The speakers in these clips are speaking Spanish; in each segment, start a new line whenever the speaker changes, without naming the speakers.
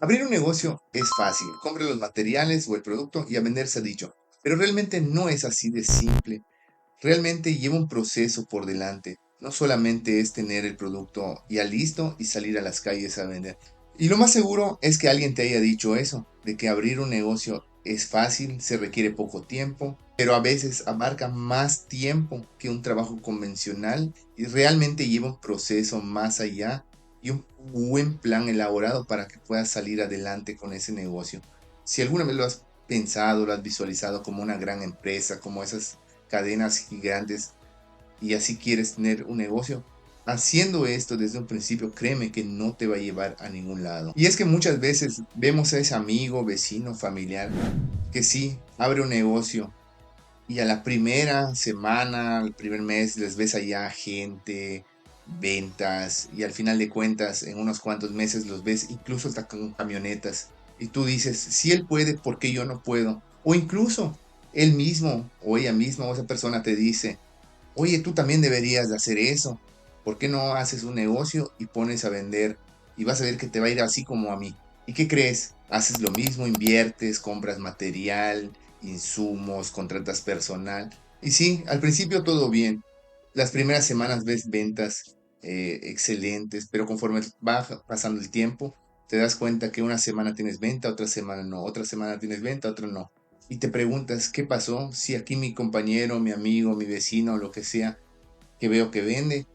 Abrir un negocio es fácil. Compre los materiales o el producto y a vender se ha dicho. Pero realmente no es así de simple. Realmente lleva un proceso por delante. No solamente es tener el producto ya listo y salir a las calles a vender. Y lo más seguro es que alguien te haya dicho eso, de que abrir un negocio es fácil, se requiere poco tiempo, pero a veces abarca más tiempo que un trabajo convencional y realmente lleva un proceso más allá y un buen plan elaborado para que puedas salir adelante con ese negocio. Si alguna vez lo has pensado, lo has visualizado como una gran empresa, como esas cadenas gigantes y así quieres tener un negocio, haciendo esto desde un principio, créeme que no te va a llevar a ningún lado. Y es que muchas veces vemos a ese amigo, vecino, familiar que sí abre un negocio y a la primera semana, al primer mes, les ves allá gente, ventas, y al final de cuentas, en unos cuantos meses los ves incluso hasta con camionetas. Y tú dices, si él puede, ¿por qué yo no puedo? O incluso él mismo o ella misma o esa persona te dice, oye, tú también deberías de hacer eso. ¿Por qué no haces un negocio y pones a vender? Y vas a ver que te va a ir así como a mí. ¿Y qué crees? Haces lo mismo, inviertes, compras material, insumos, contratas personal. Y sí, al principio todo bien. Las primeras semanas ves ventas excelentes, pero conforme va pasando el tiempo, te das cuenta que una semana tienes venta, otra semana no, otra semana tienes venta, otra no. Y te preguntas, ¿qué pasó? Si aquí mi compañero, mi amigo, mi vecino, lo que sea, que veo que vende,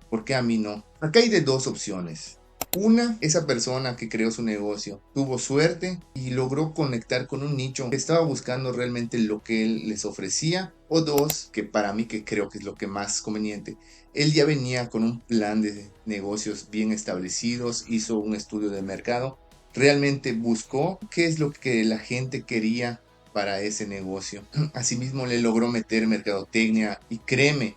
¿por qué a mí no? Acá hay de dos opciones. Una, esa persona que creó su negocio tuvo suerte y logró conectar con un nicho que estaba buscando realmente lo que él les ofrecía. O dos, que para mí que creo que es lo que más conveniente, él ya venía con un plan de negocios bien establecidos, hizo un estudio de mercado, realmente buscó qué es lo que la gente quería para ese negocio. Asimismo le logró meter mercadotecnia y créeme,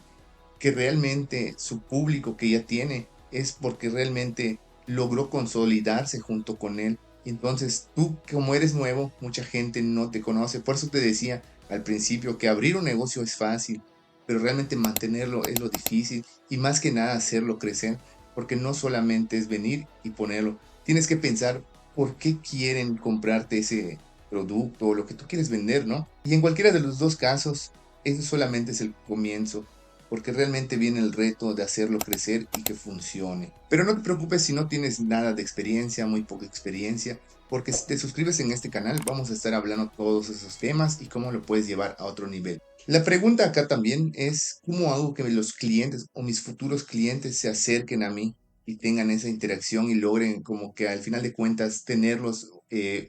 que realmente su público que ya tiene es porque realmente logró consolidarse junto con él. Y entonces tú, como eres nuevo, mucha gente no te conoce. Por eso te decía al principio que abrir un negocio es fácil, pero realmente mantenerlo es lo difícil y más que nada hacerlo crecer, porque no solamente es venir y ponerlo. Tienes que pensar por qué quieren comprarte ese producto o lo que tú quieres vender, ¿no? Y en cualquiera de los dos casos, eso solamente es el comienzo porque realmente viene el reto de hacerlo crecer y que funcione. Pero no te preocupes si no tienes nada de experiencia, muy poca experiencia, porque si te suscribes en este canal vamos a estar hablando todos esos temas y cómo lo puedes llevar a otro nivel. La pregunta acá también es cómo hago que los clientes o mis futuros clientes se acerquen a mí y tengan esa interacción y logren como que al final de cuentas tenerlos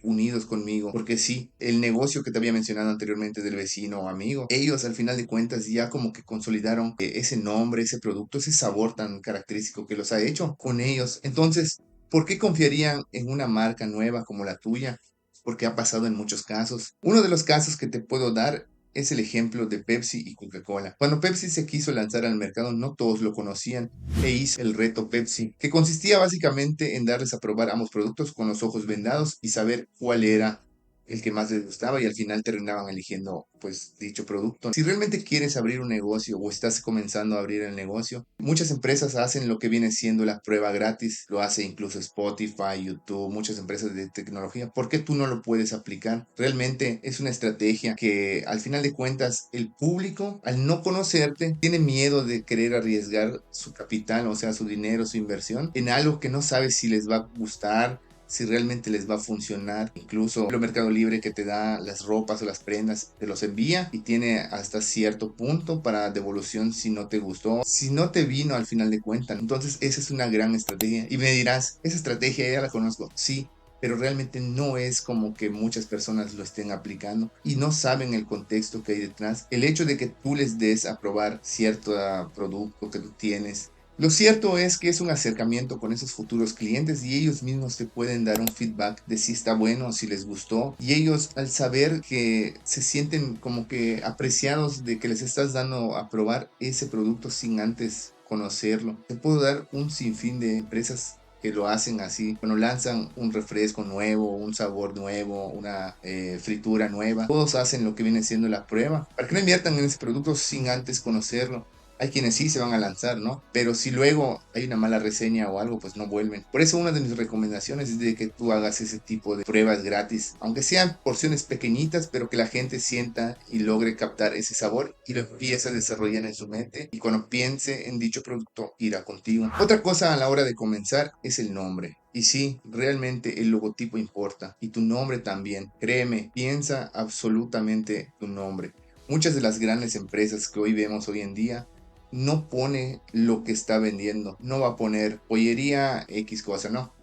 unidos conmigo. Porque sí, el negocio que te había mencionado anteriormente del vecino o amigo, ellos al final de cuentas ya como que consolidaron ese nombre, ese producto, ese sabor tan característico que los ha hecho con ellos. Entonces, ¿por qué confiarían en una marca nueva como la tuya? Porque ha pasado en muchos casos. Uno de los casos que te puedo dar es el ejemplo de Pepsi y Coca-Cola. Cuando Pepsi se quiso lanzar al mercado, no todos lo conocían e hizo el reto Pepsi, que consistía básicamente en darles a probar ambos productos con los ojos vendados y saber cuál era el que más les gustaba y al final terminaban eligiendo pues dicho producto. Si realmente quieres abrir un negocio o estás comenzando a abrir el negocio, muchas empresas hacen lo que viene siendo la prueba gratis, lo hace incluso Spotify, YouTube, muchas empresas de tecnología. ¿Por qué tú no lo puedes aplicar? Realmente es una estrategia que al final de cuentas el público al no conocerte tiene miedo de querer arriesgar su capital, o sea, su dinero, su inversión en algo que no sabes si les va a gustar, si realmente les va a funcionar. Incluso el Mercado Libre que te da las ropas o las prendas, te los envía y tiene hasta cierto punto para devolución si no te gustó, si no te vino al final de cuentas. Entonces esa es una gran estrategia. Y me dirás, esa estrategia ya la conozco. Sí, pero realmente no es como que muchas personas lo estén aplicando y no saben el contexto que hay detrás. El hecho de que tú les des a probar cierto producto que tú tienes, lo cierto es que es un acercamiento con esos futuros clientes y ellos mismos te pueden dar un feedback de si está bueno, si les gustó. Y ellos al saber que se sienten como que apreciados de que les estás dando a probar ese producto sin antes conocerlo. Te puedo dar un sinfín de empresas que lo hacen así. Cuando lanzan un refresco nuevo, un sabor nuevo, una fritura nueva, todos hacen lo que viene siendo la prueba para que no inviertan en ese producto sin antes conocerlo. Hay quienes sí se van a lanzar, ¿no? Pero si luego hay una mala reseña o algo, pues no vuelven. Por eso una de mis recomendaciones es de que tú hagas ese tipo de pruebas gratis, aunque sean porciones pequeñitas, pero que la gente sienta y logre captar ese sabor y lo empiece a desarrollar en su mente y cuando piense en dicho producto irá contigo. Otra cosa a la hora de comenzar es el nombre. Y sí, realmente el logotipo importa y tu nombre también. Créeme, piensa absolutamente tu nombre. Muchas de las grandes empresas que hoy vemos hoy en día no pone lo que está vendiendo. No va a poner pollería X cosa, no.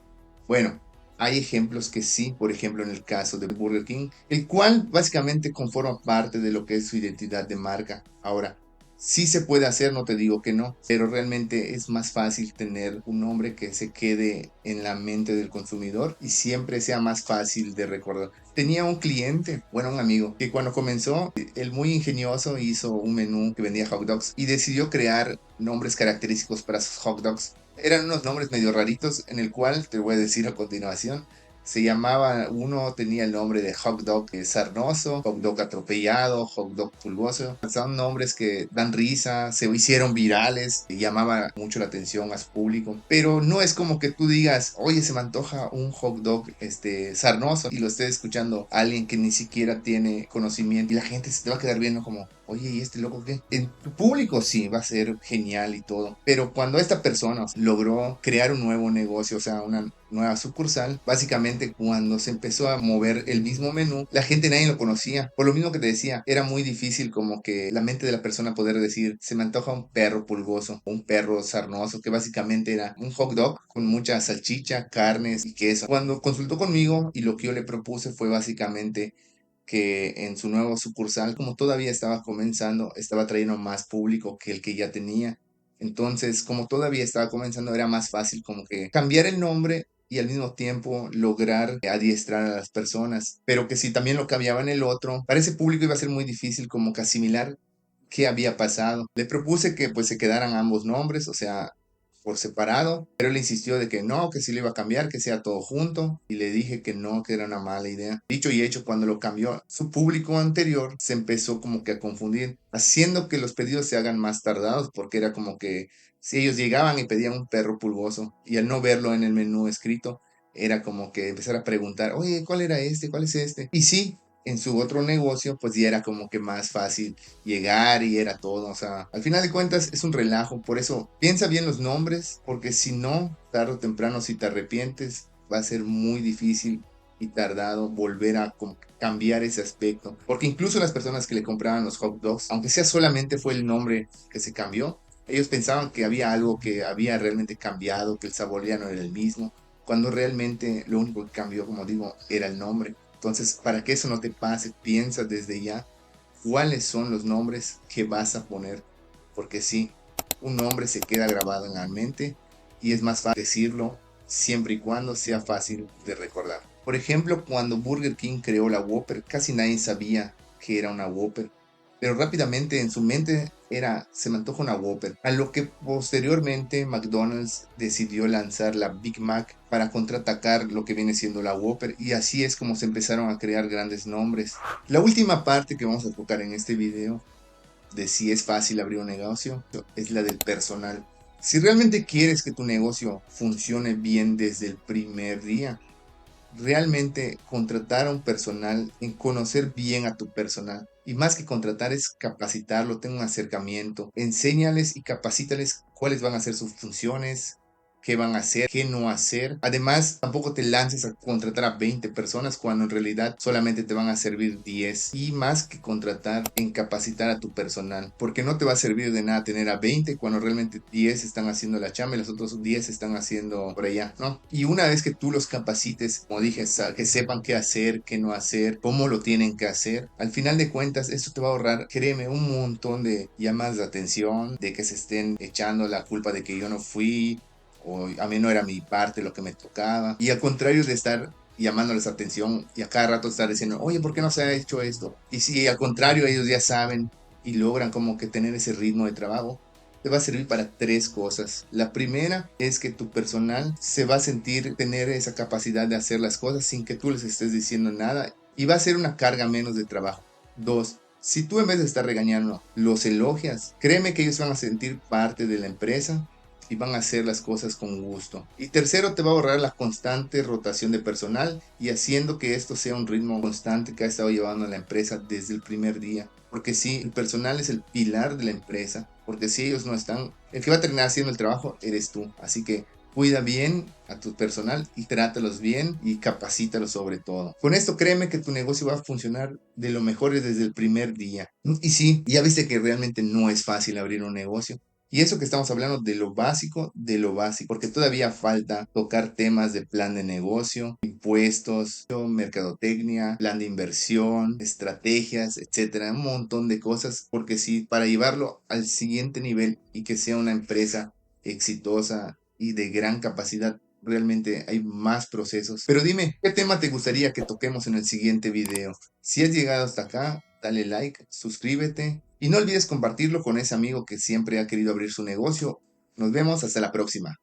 Bueno, hay ejemplos que sí, por ejemplo en el caso de Burger King, el cual básicamente conforma parte de lo que es su identidad de marca. Ahora, sí se puede hacer, no te digo que no, pero realmente es más fácil tener un nombre que se quede en la mente del consumidor y siempre sea más fácil de recordar. Tenía un cliente, bueno, un amigo, que cuando comenzó, el muy ingenioso hizo un menú que vendía hot dogs y decidió crear nombres característicos para sus hot dogs. Eran unos nombres medio raritos, en el cual te voy a decir a continuación. Se llamaba, uno tenía el nombre de hot dog sarnoso, hot dog atropellado, hot dog pulgoso. Son nombres que dan risa, se hicieron virales, y llamaban mucho la atención a su público. Pero no es como que tú digas, oye, se me antoja un hot dog sarnoso y lo esté escuchando alguien que ni siquiera tiene conocimiento y la gente se te va a quedar viendo como, oye, ¿y este loco qué? En tu público sí va a ser genial y todo, pero cuando esta persona logró crear un nuevo negocio, o sea, una nueva sucursal, básicamente cuando se empezó a mover el mismo menú, la gente nadie lo conocía. Por lo mismo que te decía, era muy difícil como que la mente de la persona poder decir, se me antoja un perro pulgoso, un perro sarnoso, que básicamente era un hot dog con mucha salchicha, carnes y queso. Cuando consultó conmigo y lo que yo le propuse fue básicamente que en su nuevo sucursal, como todavía estaba comenzando, estaba trayendo más público que el que ya tenía. Entonces, como todavía estaba comenzando, era más fácil como que cambiar el nombre y al mismo tiempo lograr adiestrar a las personas. Pero que si también lo cambiaba en el otro, para ese público iba a ser muy difícil como que asimilar qué había pasado. Le propuse que pues se quedaran ambos nombres, o sea, por separado, pero él insistió de que no, que sí lo iba a cambiar, que sea todo junto, y le dije que no, que era una mala idea. Dicho y hecho, cuando lo cambió, su público anterior se empezó como que a confundir, haciendo que los pedidos se hagan más tardados, porque era como que si ellos llegaban y pedían un perro pulgoso, y al no verlo en el menú escrito, era como que empezar a preguntar, oye, ¿cuál era este? ¿Cuál es este? Y sí, en su otro negocio, pues ya era como que más fácil llegar y era todo. O sea, al final de cuentas es un relajo. Por eso piensa bien los nombres, porque si no, tarde o temprano, si te arrepientes, va a ser muy difícil y tardado volver a cambiar ese aspecto. Porque incluso las personas que le compraban los hot dogs, aunque sea solamente fue el nombre que se cambió, ellos pensaban que había algo que había realmente cambiado, que el sabor ya no era el mismo, cuando realmente lo único que cambió, como digo, era el nombre. Entonces, para que eso no te pase, piensa desde ya cuáles son los nombres que vas a poner, porque sí, un nombre se queda grabado en la mente y es más fácil decirlo siempre y cuando sea fácil de recordar. Por ejemplo, cuando Burger King creó la Whopper, casi nadie sabía que era una Whopper, pero rápidamente en su mente era, se me antoja una Whopper, a lo que posteriormente McDonald's decidió lanzar la Big Mac para contraatacar lo que viene siendo la Whopper, y así es como se empezaron a crear grandes nombres. La última parte que vamos a tocar en este video de si es fácil abrir un negocio es la del personal. Si realmente quieres que tu negocio funcione bien desde el primer día, realmente contratar a un personal, en conocer bien a tu personal. Y más que contratar es capacitarlo, tener un acercamiento, enséñales y capacítales cuáles van a ser sus funciones, qué van a hacer, qué no hacer. Además, tampoco te lances a contratar a 20 personas cuando en realidad solamente te van a servir 10. Y más que contratar, en capacitar a tu personal, porque no te va a servir de nada tener a 20 cuando realmente 10 están haciendo la chamba y los otros 10 están haciendo por allá, ¿no? Y una vez que tú los capacites, como dije, que sepan qué hacer, qué no hacer, cómo lo tienen que hacer, al final de cuentas, esto te va a ahorrar, créeme, un montón de llamadas de atención, de que se estén echando la culpa de que yo no fui, o a mí no era mi parte lo que me tocaba. Y al contrario de estar llamándoles atención y a cada rato estar diciendo, oye, ¿por qué no se ha hecho esto? Y si al contrario ellos ya saben y logran como que tener ese ritmo de trabajo, te va a servir para tres cosas. La primera es que tu personal se va a sentir tener esa capacidad de hacer las cosas sin que tú les estés diciendo nada y va a ser una carga menos de trabajo. Dos, Si tú en vez de estar regañando los elogias, créeme que ellos van a sentir parte de la empresa y van a hacer las cosas con gusto. Y tercero, te va a ahorrar la constante rotación de personal y haciendo que esto sea un ritmo constante que ha estado llevando a la empresa desde el primer día. Porque sí, el personal es el pilar de la empresa, porque si ellos no están, el que va a terminar haciendo el trabajo eres tú. Así que cuida bien a tu personal y trátalos bien y capacítalos sobre todo. Con esto créeme que tu negocio va a funcionar de lo mejor desde el primer día. Y sí, ya viste que realmente no es fácil abrir un negocio. Y eso que estamos hablando de lo básico, porque todavía falta tocar temas de plan de negocio, impuestos, mercadotecnia, plan de inversión, estrategias, etcétera, un montón de cosas, porque sí, para llevarlo al siguiente nivel y que sea una empresa exitosa y de gran capacidad, realmente hay más procesos. Pero dime, ¿qué tema te gustaría que toquemos en el siguiente video? Si has llegado hasta acá, dale like, suscríbete y no olvides compartirlo con ese amigo que siempre ha querido abrir su negocio. Nos vemos hasta la próxima.